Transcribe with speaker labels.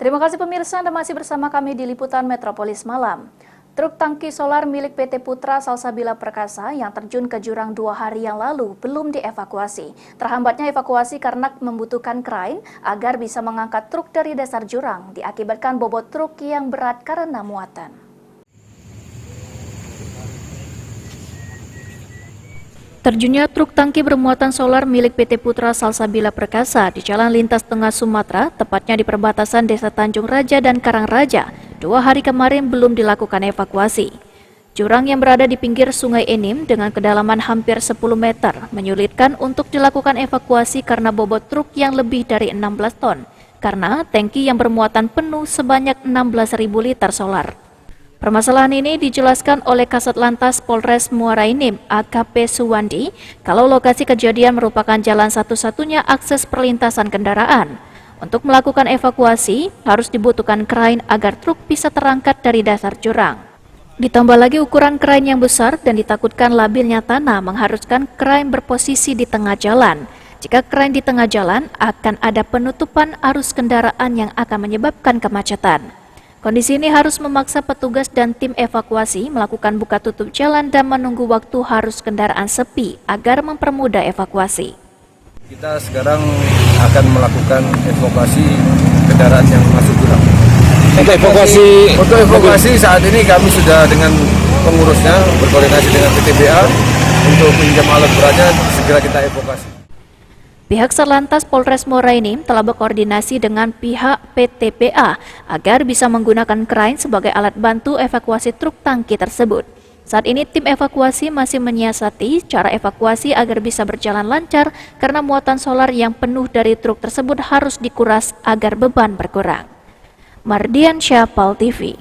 Speaker 1: Terima kasih pemirsa, Anda masih bersama kami di Liputan Metropolis Malam. Truk tangki solar milik PT Putra Salsabila Perkasa yang terjun ke jurang 2 hari yang lalu belum dievakuasi. Terhambatnya evakuasi karena membutuhkan krain agar bisa mengangkat truk dari dasar jurang, diakibatkan bobot truk yang berat karena muatan. Terjunnya truk tangki bermuatan solar milik PT Putra Salsabila Perkasa di Jalan Lintas Tengah Sumatera, tepatnya di perbatasan Desa Tanjung Raja dan Karangraja, 2 hari kemarin belum dilakukan evakuasi. Jurang yang berada di pinggir Sungai Enim dengan kedalaman hampir 10 meter menyulitkan untuk dilakukan evakuasi karena bobot truk yang lebih dari 16 ton, karena tangki yang bermuatan penuh sebanyak 16.000 liter solar. Permasalahan ini dijelaskan oleh Kasat Lantas Polres Muara Enim, AKP Suwandi, kalau lokasi kejadian merupakan jalan satu-satunya akses perlintasan kendaraan. Untuk melakukan evakuasi, harus dibutuhkan krain agar truk bisa terangkat dari dasar jurang. Ditambah lagi ukuran krain yang besar dan ditakutkan labilnya tanah mengharuskan krain berposisi di tengah jalan. Jika krain di tengah jalan, akan ada penutupan arus kendaraan yang akan menyebabkan kemacetan. Kondisi ini harus memaksa petugas dan tim evakuasi melakukan buka tutup jalan dan menunggu waktu harus kendaraan sepi agar mempermudah evakuasi.
Speaker 2: Kita sekarang akan melakukan evakuasi kendaraan yang masuk jurang. Untuk evakuasi saat ini kami sudah dengan pengurusnya berkoordinasi dengan PTBA untuk pinjam alat beratnya, segera kita evakuasi.
Speaker 1: Pihak Satlantas Polres Muara Enim telah berkoordinasi dengan pihak PTPA agar bisa menggunakan krain sebagai alat bantu evakuasi truk tangki tersebut. Saat ini tim evakuasi masih menyiasati cara evakuasi agar bisa berjalan lancar karena muatan solar yang penuh dari truk tersebut harus dikuras agar beban berkurang. Mardian Syah, PAL TV.